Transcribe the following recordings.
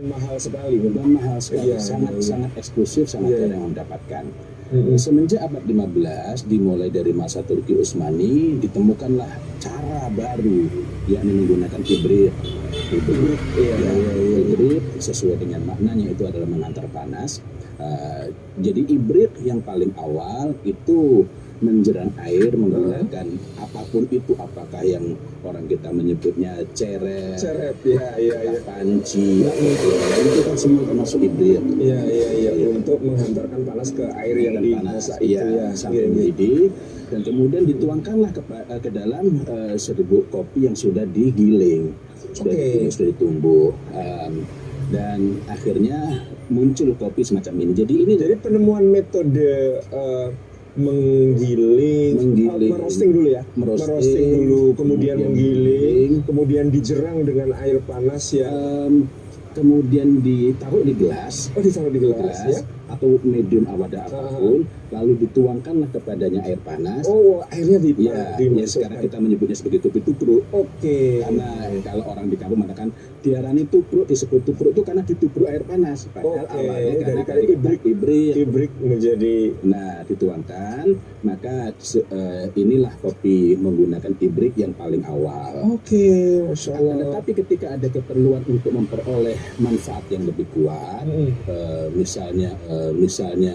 Mahal sekali, dan mahal sekali, Iya, sangat iya. sangat eksklusif, sangat Iya, jarang iya. yang mendapatkan. Mm-mm. Semenjak abad 15, dimulai dari masa Turki Utsmani, ditemukanlah cara baru, yakni menggunakan hibrid. Hibrid, Iya, ya, iya, iya. hibrid sesuai dengan maknanya itu adalah mengantar panas. Jadi hibrid yang paling awal itu menjerang air menggunakan apapun itu, apakah yang orang kita menyebutnya ceret, Ceret, ya, iya, iya. panci, itu kan semua termasuk hibrid. Iya, iya, iya. Untuk menghantarkan panas ke air yang dimasak itu ya. Sampai Iya, iya. mendidih, dan kemudian dituangkanlah ke dalam serbuk kopi yang sudah digiling, sudah ditumbuk, dan akhirnya muncul kopi semacam ini. Jadi penemuan metode menggiling, merosting dulu ya, merosting dulu, kemudian menggiling, kemudian dijerang dengan air panas ya, kemudian ditaruh di gelas, ditaruh di gelas ya, atau medium wadah apapun, lalu dituangkanlah kepadanya air panas. Airnya ya sekarang kita menyebutnya sebagai kopi tubruk. Karena kalau orang di kampung mengatakan diarani tubruk, disebut tubruk itu karena ditubruk air panas. Padahal awalnya dari hibrid menjadi. Nah, dituangkan, maka inilah kopi menggunakan hibrid yang paling awal. Masya Allah. Tetapi ketika ada keperluan untuk memperoleh manfaat yang lebih kuat, misalnya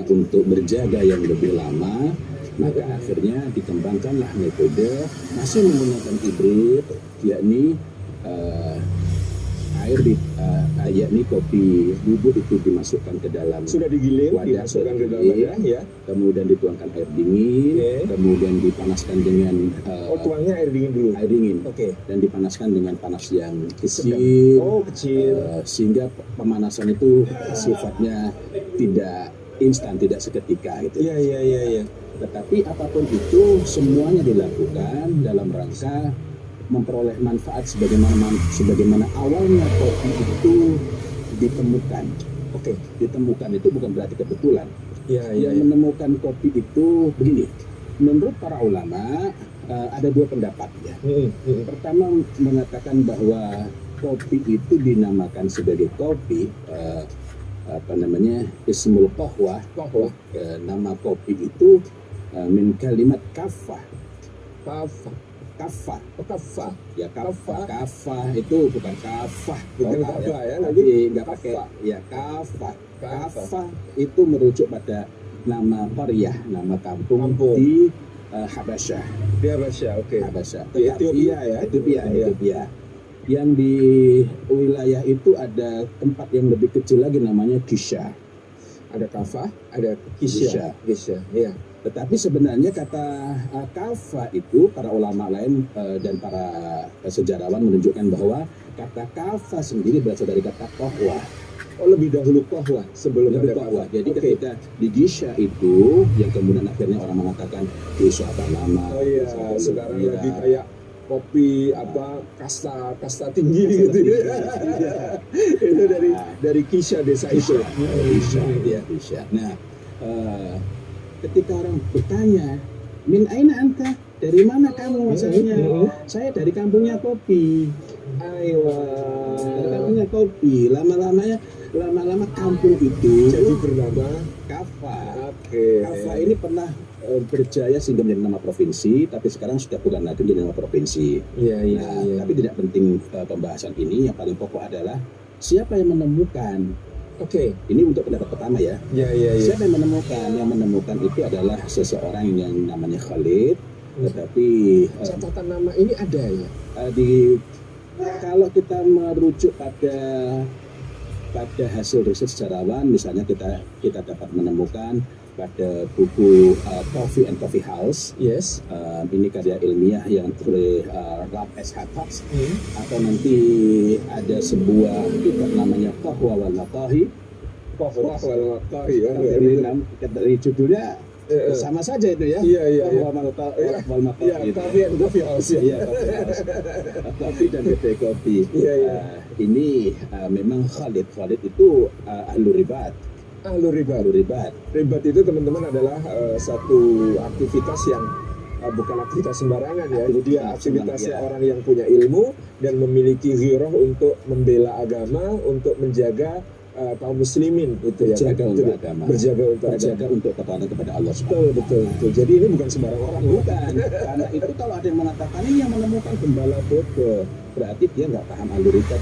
untuk berjaga yang lebih lama, maka akhirnya dikembangkanlah metode masih menggunakan hibrid, yakni yakni kopi bubuk itu dimasukkan ke dalam, sudah digiling, dimasukkan ke dalam wadah ya, kemudian dituangkan air dingin, kemudian dipanaskan dengan tuangnya air dingin dulu, dan dipanaskan dengan panas yang kecil, sehingga pemanasan itu sifatnya tidak instan, tidak seketika gitu. Iya. Tetapi apapun itu semuanya dilakukan dalam rangka memperoleh manfaat sebagaimana awalnya kopi itu ditemukan. Ditemukan itu bukan berarti kebetulan. Yang menemukan kopi itu begini. Menurut para ulama ada dua pendapat ya. Pertama mengatakan bahwa kopi itu dinamakan sebagai kopi ismul qahwah. Nama kopi itu min kalimat kafah. Kafah itu bukan kafah, ya, nanti nggak pakai ya kafah itu merujuk pada nama qaryah, nama kampung di Habasyah. Habasyah. Ethiopia. Yang di wilayah itu ada tempat yang lebih kecil lagi namanya Kisha. Ada kafah, ada Kisha. Iya. Tetapi sebenarnya kata kafah itu para ulama lain dan para sejarawan menunjukkan bahwa kata kafah sendiri berasal dari kata qahwah. Lebih dahulu qahwah sebelum ada qahwah. Jadi ketika di Gisha itu yang kemudian akhirnya orang mengatakan Gisha Panama. Sekarang lagi kayak kopi kasta tinggi gitu ya. Itu dari Kisha desa itu. Kisha. Nah, ketika orang bertanya, min aina anta? Dari mana kamu? Maksudnya, saya dari kampungnya kopi. Dari kampungnya kopi. Lama-lama kampung itu jadi bernama Kafah. Kafah ini pernah berjaya sehingga menjadi nama provinsi, tapi sekarang sudah bukan lagi menjadi nama provinsi. Tapi tidak penting pembahasan ini. Yang paling pokok adalah siapa yang menemukan. Ini untuk pendapat pertama ya. Siapa yang menemukan? Yang menemukan itu adalah seseorang yang namanya Khalid. Tetapi catatan nama ini ada ya. Kalau kita merujuk pada hasil riset sejarawan, misalnya kita dapat menemukan pada buku Coffee and Coffee House. Ini karya ilmiah yang oleh Ralph S. Hattas. Atau nanti ada sebuah kitab namanya Qahwa wal Maqahi. Dari judulnya sama saja itu ya. Wal Maqahi. Coffee House. Kopi dan kedai kopi. Ini memang Khalid itu ahlu ribat. Ribat itu teman-teman adalah satu aktivitas yang bukan aktivitas sembarangan ya. Aktivitas Dia aktivitasnya ya. orang yang punya ilmu dan memiliki ghirah untuk membela agama, untuk menjaga kaum muslimin gitu ya. Berjaga Kan? untuk Itu, agama. berjaga untuk Berjaga agama. untuk ketaatan kepada Allah Betul, betul, betul. Jadi ini bukan sembarang orang. Bukan, karena itu kalau ada yang mengatakan ini yang menemukan gembala bodoh, berarti dia nggak paham alur ribat.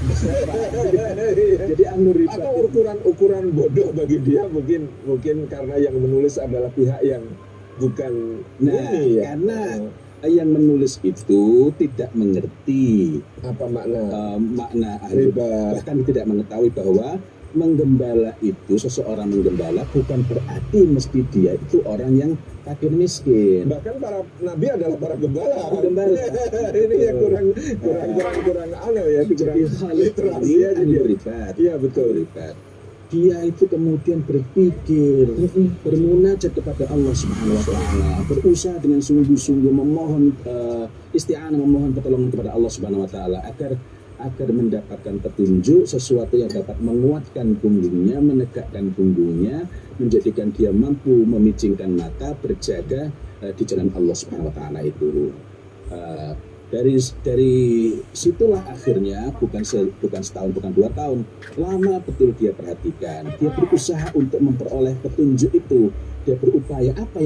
Jadi alur ribat Atau ukuran bodoh bagi dia mungkin karena yang menulis adalah pihak yang bukan ini ya. karena yang menulis itu tidak mengerti Apa makna makna riba? bahkan tidak mengetahui bahwa menggembala itu, seseorang menggembala bukan berarti mesti dia itu orang yang fakir miskin. Bahkan para nabi adalah para gembala. Gembala. Ini yang kurang aneh ya, kurang literasi Ini aja ahli dia. ribat. Iya betul. Ribat. Dia itu kemudian berpikir, bermunajat kepada Allah Subhanahu wa taala, berusaha dengan sungguh-sungguh memohon isti'anah, memohon pertolongan kepada Allah Subhanahu wa taala agar mendapatkan petunjuk, sesuatu yang dapat menguatkan punggungnya, menegakkan punggungnya, menjadikan dia mampu memicingkan mata, berjaga di jalan Allah Subhanahu wa taala itu. Dari situlah akhirnya bukan setahun, bukan 2 tahun, lama betul dia perhatikan, dia berusaha untuk memperoleh petunjuk itu, dia berupaya apa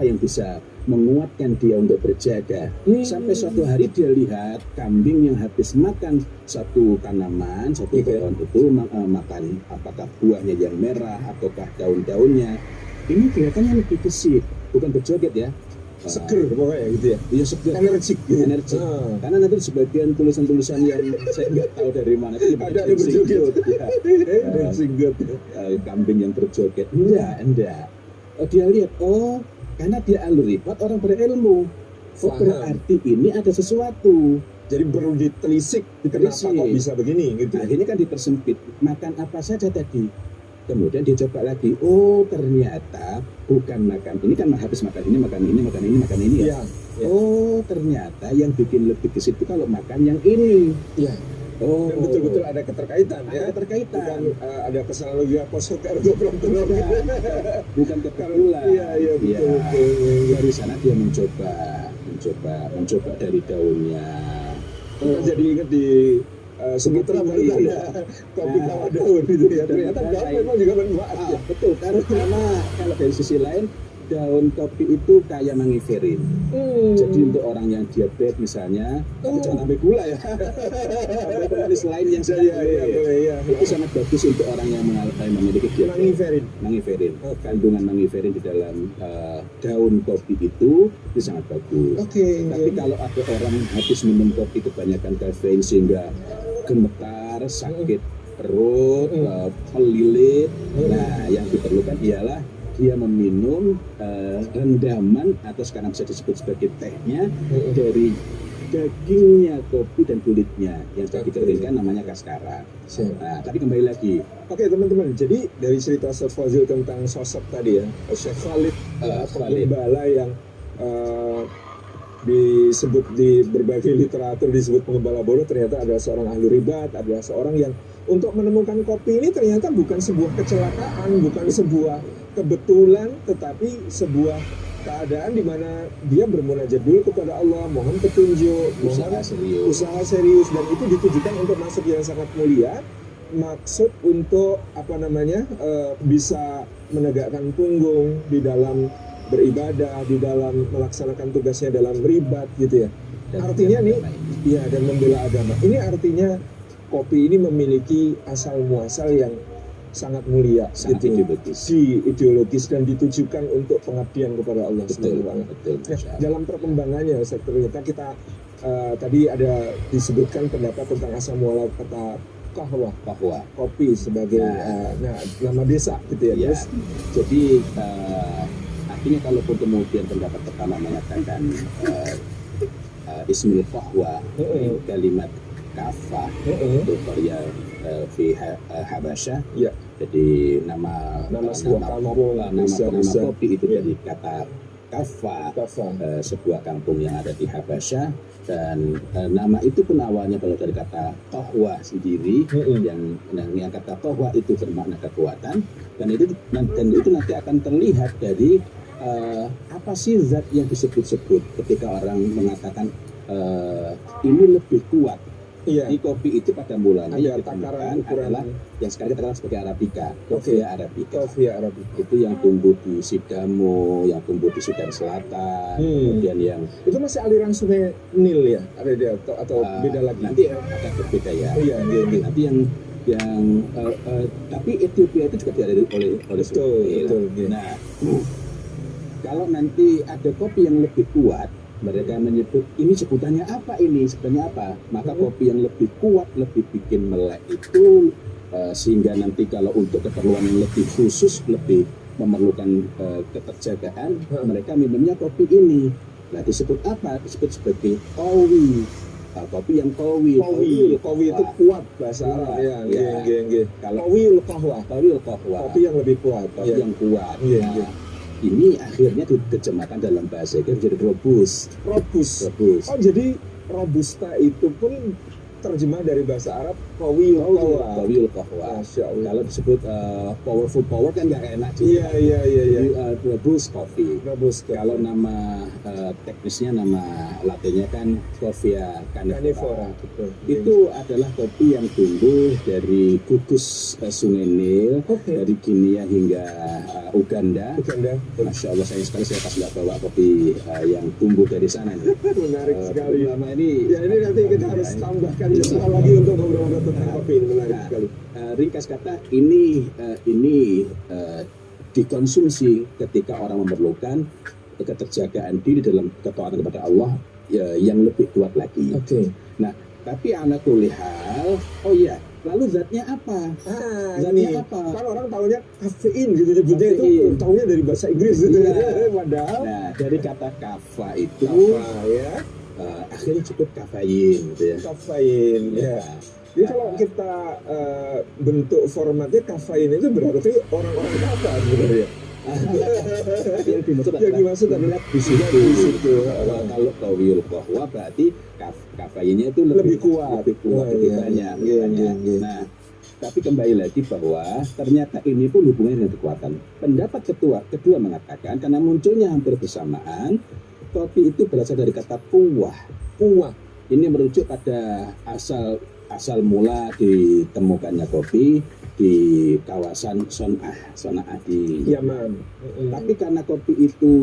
yang bisa menguatkan dia untuk berjaga. Sampai suatu hari dia lihat kambing yang habis makan satu tanaman, satu pohon itu, makan apakah buahnya yang merah ataukah daun-daunnya. Ini kelihatannya lebih gesit, bukan berjoget ya. Seger pokoknya gitu ya. Iya, seger. Energik gitu. Energik. Karena nanti sebagian tulisan-tulisan yang saya nggak tahu dari mana itu Ada berjoget. Ya. Kambing yang berjoget. Enggak. Dia lihat, karena dia ahli ribat, orang berilmu. Berarti ini ada sesuatu. Jadi perlu ditelisik. Kenapa kok bisa begini gitu. Akhirnya kan dipersempit. Makan apa saja tadi. Kemudian dia coba lagi. Ternyata bukan makan ini, kan habis makan ini ya. Ya. Ternyata yang bikin lebih gesit itu kalau makan yang ini. Iya. Dan betul-betul ada keterkaitan ya. Keterkaitan. Bukan ada kesalahan logika kosong kargo belum. Bukan kebetulan. Iya, betul. Dari sana dia mencoba dari daunnya. Jadi ingat di Sumatera baru ada kopi kawah daun gitu ya. Ternyata daun memang juga bermanfaat ya. Betul, karena kalau dari sisi lain daun kopi itu kaya mangiferin. Jadi untuk orang yang diabetes misalnya, jangan ambil gula ya. Ambil pemanis lain yang itu sangat bagus untuk orang yang memiliki diabetes. Mangiferin. Kandungan mangiferin di dalam daun kopi itu sangat bagus. Tapi kalau ada orang habis minum kopi kebanyakan kafein sehingga gemetar, sakit perut, pelilit, nah yang diperlukan ialah dia meminum rendaman atau sekarang bisa disebut sebagai tehnya dari dagingnya kopi dan kulitnya yang sudah dikeringkan, namanya kaskara. Nah, tapi kembali lagi. Oke teman-teman, jadi dari cerita Ustaz Fadzil tentang sosok tadi ya, Syekh Khalid, penggembala yang disebut di berbagai literatur disebut penggembala bodoh, ternyata adalah seorang ahli ribat, adalah seorang yang untuk menemukan kopi ini ternyata bukan sebuah kecelakaan, bukan sebuah kebetulan, tetapi sebuah keadaan di mana dia bermunajat dulu kepada Allah, mohon petunjuk, usaha serius, dan itu ditujukan untuk masuk yang sangat mulia, maksud untuk bisa menegakkan punggung di dalam beribadah, di dalam melaksanakan tugasnya dalam ribat gitu ya. Artinya nih, ya, dan membela agama. Ini artinya kopi ini memiliki asal muasal yang sangat mulia, sangat ideologis dan ditujukan untuk pengabdian kepada Allah SWT. Dalam perkembangannya, ternyata kita tadi ada disebutkan pendapat tentang asal muasal kata kahwa, kopi sebagai nama desa gitu ya. Terus, jadi artinya kalaupun kemudian pendapat pertama mengatakan ismul kahwa, kalimat kafah itu karya fi Habasyah. Jadi nama kopi itu dari kata kafah, sebuah kampung yang ada di Habasyah, dan nama itu pun awalnya kalau dari kata kahwa sendiri, yang kata kahwa itu bermakna kekuatan, dan itu nanti akan terlihat dari apa sih zat yang disebut-sebut ketika orang mengatakan ini lebih kuat? Iya. Di kopi itu pada mulanya Ada yang takaran ditemukan ukuran. adalah yang sekarang kita kenal sebagai Arabica, Coffea Arabica. Coffea Arabica. Itu yang tumbuh di Sidamo, yang tumbuh di Sudan Selatan, kemudian yang Itu masih aliran sungai Nil ya? Ada dia atau beda lagi? nanti akan berbeda ya. Oh, iya. Nanti yang tapi Ethiopia itu juga dialiri oleh Betul, Sungai Nil. betul, iya. Nah, kalau nanti ada kopi yang lebih kuat, mereka menyebut ini sebutannya apa ini, sebenarnya apa? Maka kopi yang lebih kuat, lebih bikin melek itu sehingga nanti kalau untuk keperluan yang lebih khusus, lebih memerlukan keterjagaan, mereka minumnya kopi ini. Nah, disebut apa? Disebut sebagai kowi. Kopi yang kowi Kowi itu kuat bahasa Arab ya. Kalau Kowiul qahwa. kopi Kopi yang lebih kuat. kopi yang kuat. Iya, Nah, iya. ini akhirnya diterjemahkan dalam bahasa Inggris menjadi robust. Robust. Oh, jadi robusta itu pun terjemah dari bahasa Arab Kowiul qahwa. Kowiul qahwa. Masya Allah. Kalau disebut power kan nggak enak juga. Iya. Jadi, robust coffee. Robusta. Kalau nama teknisnya, nama latinnya kan Coffea Carnivora. canifera. Betul. Itu adalah kopi yang tumbuh dari gugus Sungai Nil, Oke. dari Guinea hingga Uganda. Uganda. Masya Allah, sayang sekali saya pas nggak bawa kopi yang tumbuh dari sana nih. Menarik sekali. Lama ini. Ya, ini nanti kita harus tambahkan soal lagi untuk ngobrol-ngobrol tentang kopi. Menarik sekali. Ringkas kata, ini dikonsumsi ketika orang memerlukan keterjagaan diri dalam ketaatan kepada Allah yang lebih kuat lagi. Oke. Nah, tapi ala kulli hal, oh iya, lalu zatnya apa? Ini Zatnya apa? kan orang taunya kafein gitu nyebutnya itu Kafein. taunya dari bahasa Inggris gitu. Iya. Padahal Nah, dari kata kafa itu apa ya? akhirnya cukup kafein gitu ya. Kafein ya. Jadi kalau kita bentuk formatnya kafein itu berarti orang-orang kafa sebenarnya. Yang dimaksud Yang dimaksud adalah di situ. di situ. Kalau kowiul qahwa berarti kafeinnya itu lebih kuat. lebih banyak. Nah, tapi kembali lagi bahwa ternyata ini pun hubungannya dengan kekuatan. Pendapat kedua mengatakan karena munculnya hampir bersamaan, kopi itu berasal dari kata kuah. Ini merujuk pada asal mula ditemukannya kopi di kawasan Son'ah di Yaman. Tapi karena kopi itu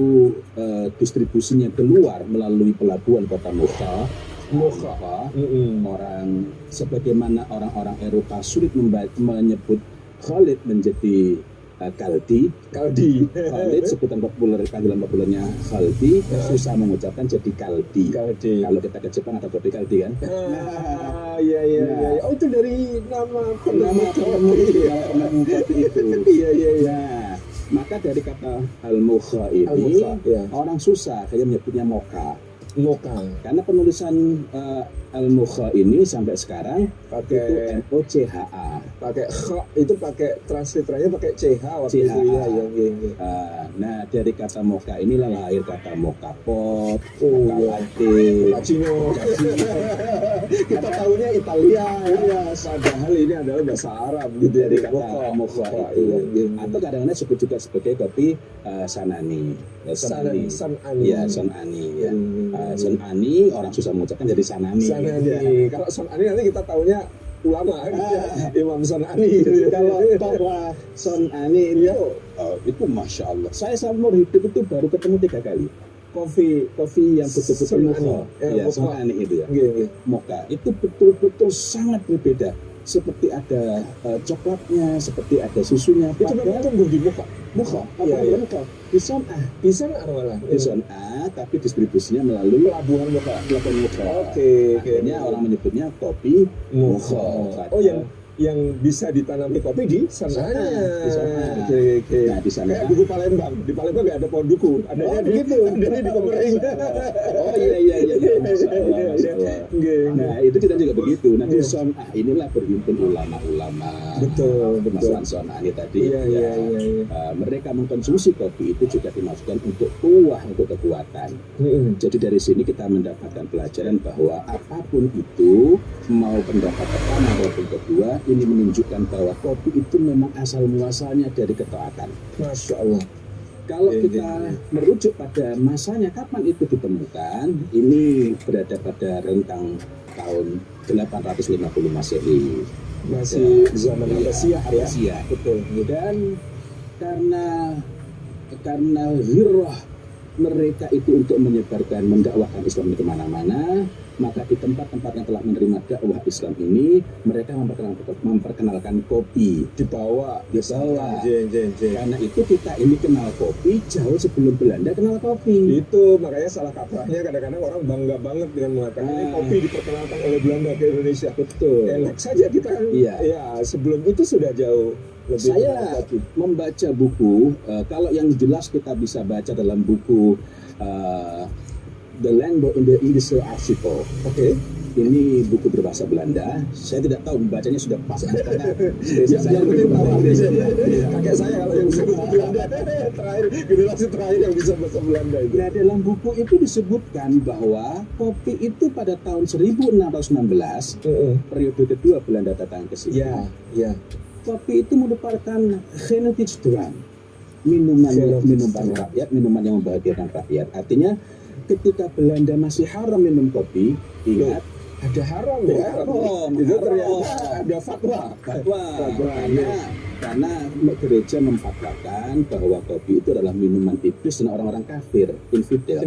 distribusinya keluar melalui pelabuhan kota Mocha, orang sebagaimana orang-orang Eropa sulit menyebut Khalid menjadi Kaldi. Khalid sebutan populer, panggilan populernya Khaldi, susah mengucapkan jadi Kaldi. Kalau kita ke Jepang ada kopi Kaldi kan? Iya. Oh, itu dari nama Nama kopi itu. Iya. Nah, maka dari kata al-mukha ini Al-mukha, ya. orang susah kayak menyebutnya mocha. Mocha. Karena penulisan al-mukha ini sampai sekarang Pakai itu MOCHA. pakai kha, itu pakai transliternya pakai CH waktu CH. itu ya. Nah, dari kata mocha inilah lahir kata mocha pot, Oh, mocha iya. latte. Cappuccino. Kita tahunya Italia ya, padahal ini adalah bahasa Arab gitu Dari ya. kata mocha Mocha, itu. iya. Atau kadang-kadang disebut juga sebagai kopi Sanani. Sanani. Ya, Sonani ya. Sonani orang susah mengucapkan jadi Sanani. Sanani. Kalau Sonani nanti kita tahunya ulama Imam Sonani. Kalau bahwa Sonani itu masya Allah. Saya seumur hidup itu baru ketemu 3 kali. Kopi yang betul-betul Sonani. mocha. Ya, Mocha. Sonani itu ya. Iya. Mocha itu betul-betul sangat berbeda. Seperti ada coklatnya, seperti ada susunya. Itu memang tumbuh di muka. mocha. Iya. Mocha. Di Son'ah. Bisa nggak malah? Di Son'ah, tapi distribusinya melalui Pelabuhan muka. pelabuhan mocha. Oke. Akhirnya orang menyebutnya kopi mocha. Oh, yang bisa ditanami kopi di sananya. Di sana. Oke. Nah, di sana. Kayak buku Palembang. Di Palembang nggak ada pohon duku. Adanya di Pemering. Oh iya. Masya Allah. Nah, itu kita juga begitu. Nah, di Son'ah inilah berhimpun ulama-ulama. Betul. Masalah Son'ah ini tadi. Iya. Mereka mengkonsumsi kopi itu juga dimaksudkan untuk kuah, untuk kekuatan. Jadi dari sini kita mendapatkan pelajaran bahwa apapun itu, mau pendapat pertama maupun kedua, ini menunjukkan bahwa kopi itu memang asal muasalnya dari ketaatan. Masya Allah. Kalau kita merujuk pada masanya kapan itu ditemukan, ini berada pada rentang tahun 850 Masehi. Masih zaman Abbasiyah ya. Abbasiyah. Betul. Dan karena hirah mereka itu untuk menyebarkan, mendakwahkan Islam di kemana-mana, maka di tempat-tempat yang telah menerima dakwah Islam ini, mereka memperkenalkan kopi. Dibawa. Karena itu kita ini kenal kopi jauh sebelum Belanda kenal kopi. Itu makanya salah kaprahnya kadang-kadang orang bangga banget dengan mengatakan ini kopi diperkenalkan oleh Belanda ke Indonesia. Betul. Enak saja kita kan. Iya. Ya, sebelum itu sudah jauh lebih. Saya membaca buku, kalau yang jelas kita bisa baca dalam buku The Landbouw in the Indische Archipel. Oke. Ini buku berbahasa Belanda. Saya tidak tahu membacanya sudah pas karena saya penting tahu Indonesia. Iya. Kakek saya kalau yang bisa bahasa Belanda terakhir, generasi terakhir yang bisa bahasa Belanda itu. Nah, dalam buku itu disebutkan bahwa kopi itu pada tahun 1616, periode kedua Belanda datang ke sini. Ya. Kopi itu merupakan genetics drank, minuman rakyat, minuman yang membahagiakan rakyat. Artinya ketika Belanda masih haram minum kopi, ingat ada haram ya. Itu ternyata ada fatwa. Karena gereja memfatwakan bahwa kopi itu adalah minuman iblis dan orang-orang kafir, infidel.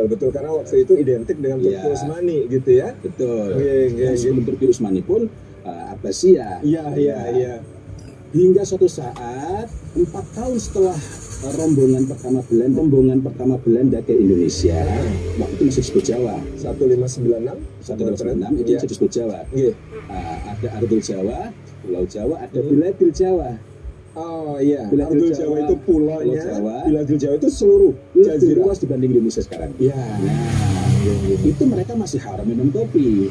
Betul, karena waktu itu identik dengan Turki Utsmani gitu ya. Betul. Dan sebelum Turki Utsmani pun Abbasiyah. Iya. Hingga suatu saat 4 tahun setelah rombongan pertama Belanda ke Indonesia, waktu itu masih disebut Jawa. 1596 itu masih disebut Jawa. Ada Ardul Jawa, Pulau Jawa, ada Biladil Jawa. Oh iya, Ardul Jawa itu pulaunya, Biladil Jawa itu seluruh lebih luas dibanding Indonesia sekarang. Iya. Itu mereka masih haram minum kopi.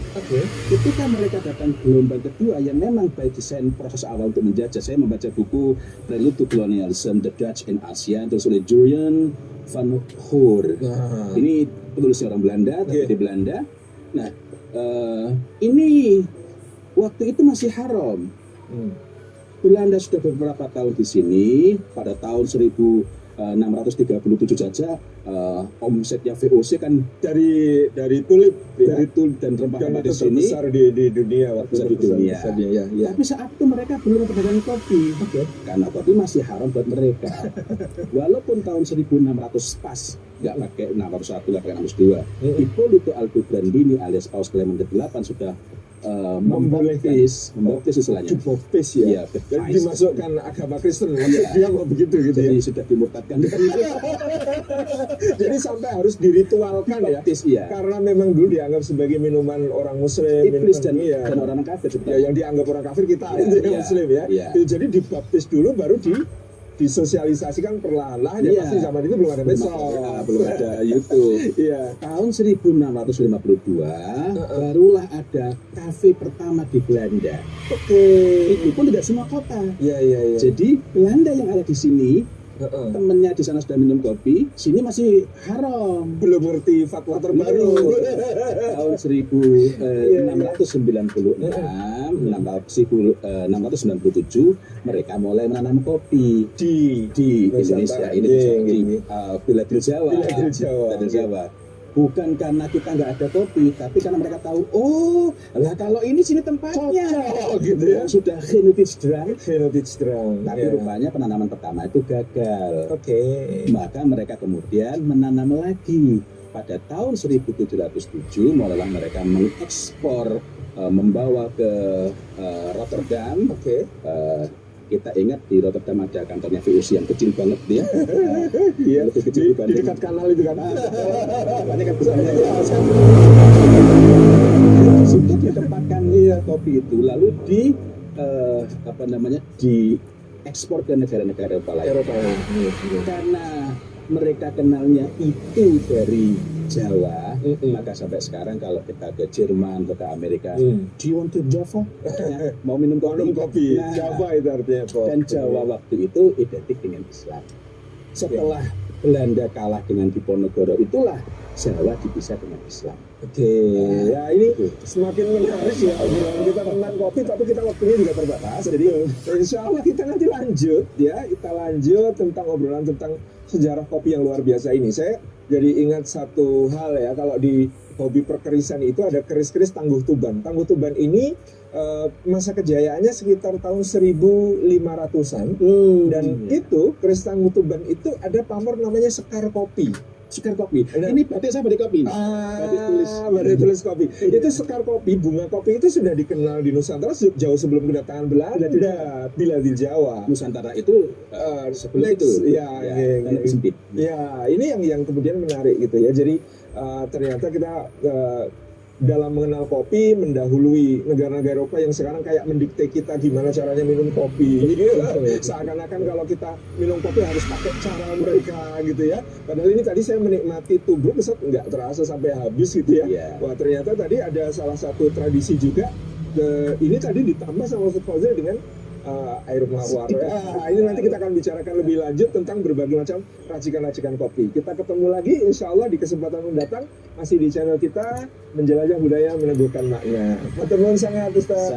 Ketika mereka datang gelombang kedua yang memang by design proses awal untuk menjajah, saya membaca buku Prelude to Colonialism, The Dutch in Asia, terus oleh Julian van Hoor. Ini penulisnya orang Belanda, tapi di Belanda. Nah, ini waktu itu masih haram. Belanda sudah beberapa tahun di sini. Pada tahun 1637 saja omsetnya VOC kan dari tulip dan rempah-rempah di sini besar di dunia waktu besar di dunia. Ya. Tapi saat itu mereka belum berdagang kopi, karena kopi masih haram buat mereka. Walaupun tahun 1600 pas, nggak pakai 601, nggak pakai 602, Ippolito Aldobrandini alias Paus Clement ke-8 sudah membaptis istilahnya. Dibaptis ya. Dan dimasukkan agama Kristen. Dia mau begitu gitu. Jadi sudah dimurtadkan. Jadi sampai harus diritualkan ya. Karena memang dulu dianggap sebagai minuman orang Muslim, iblis dan orang kafir. Yang dianggap orang kafir kita Muslim ya. Jadi dibaptis dulu baru disosialisasikan perlahan-lahan ya, pasti zaman itu belum ada medsos, belum ada YouTube. Tahun 1652 barulah ada kafe pertama di Belanda. Itu pun tidak semua kota. Jadi Belanda yang ada di sini, temennya di sana sudah minum kopi, sini masih haram. Belum ngerti fatwa terbaru. Tahun 1697 mereka mulai menanam kopi di Indonesia ini di Biladil Jawa. Bukan karena kita nggak ada kopi, tapi karena mereka tahu, kalau ini sini tempatnya, gitu ya. Sudah genetics drank. Tapi rupanya penanaman pertama itu gagal. Maka mereka kemudian menanam lagi. Pada tahun 1707 mulailah mereka mengekspor, membawa ke Rotterdam. Kita ingat di Rotterdam ada kantornya VOC yang kecil banget dia. Lebih kecil di dekat kanal itu kan. Banyak kan besarnya. Di situ ditempatkan kopi itu, lalu diekspor ke negara-negara Eropa lain. Karena mereka kenalnya itu dari Jawa, maka sampai sekarang kalau kita ke Jerman, ke Amerika, do you want to Java? Mau minum kopi? Nah, Java itu artinya kopi. Dan Jawa waktu itu identik dengan Islam. Setelah Belanda kalah dengan Diponegoro, itulah Jawa dipisah dengan Islam. Ya ini semakin menarik ya. Kita tentang kopi, tapi kita waktunya juga terbatas. Jadi insya Allah kita nanti lanjut ya. Kita lanjut tentang obrolan tentang sejarah kopi yang luar biasa ini. Saya jadi ingat satu hal ya, kalau di hobi perkerisan itu ada keris-keris Tangguh Tuban. Tangguh Tuban ini masa kejayaannya sekitar tahun 1500-an. Dan itu keris Tangguh Tuban itu ada pamor namanya Sekar Kopi. Sekar kopi. Ini batik saya batik kopi. Batik tulis kopi. Itu Sekar Kopi, bunga kopi itu sudah dikenal di Nusantara jauh sebelum kedatangan Belanda. Bila di Jawa. Nusantara itu sebelum itu. Sempit. Ya, ini yang kemudian menarik gitu ya. Jadi ternyata kita dalam mengenal kopi mendahului negara-negara Eropa yang sekarang kayak mendikte kita gimana caranya minum kopi. Seakan-akan kalau kita minum kopi harus pakai cara mereka gitu ya. Padahal ini tadi saya menikmati tubruk nggak terasa sampai habis gitu ya. Wah, ternyata tadi ada salah satu tradisi juga. Ini tadi ditambah sama Ustaz Fazil dengan air mawar. Ini nanti kita akan bicarakan lebih lanjut tentang berbagai macam racikan-racikan kopi. Kita ketemu lagi insya Allah di kesempatan mendatang, masih di channel kita Menjelajah Budaya Meneguhkan Makna. Matur nuwun sangat Ustaz.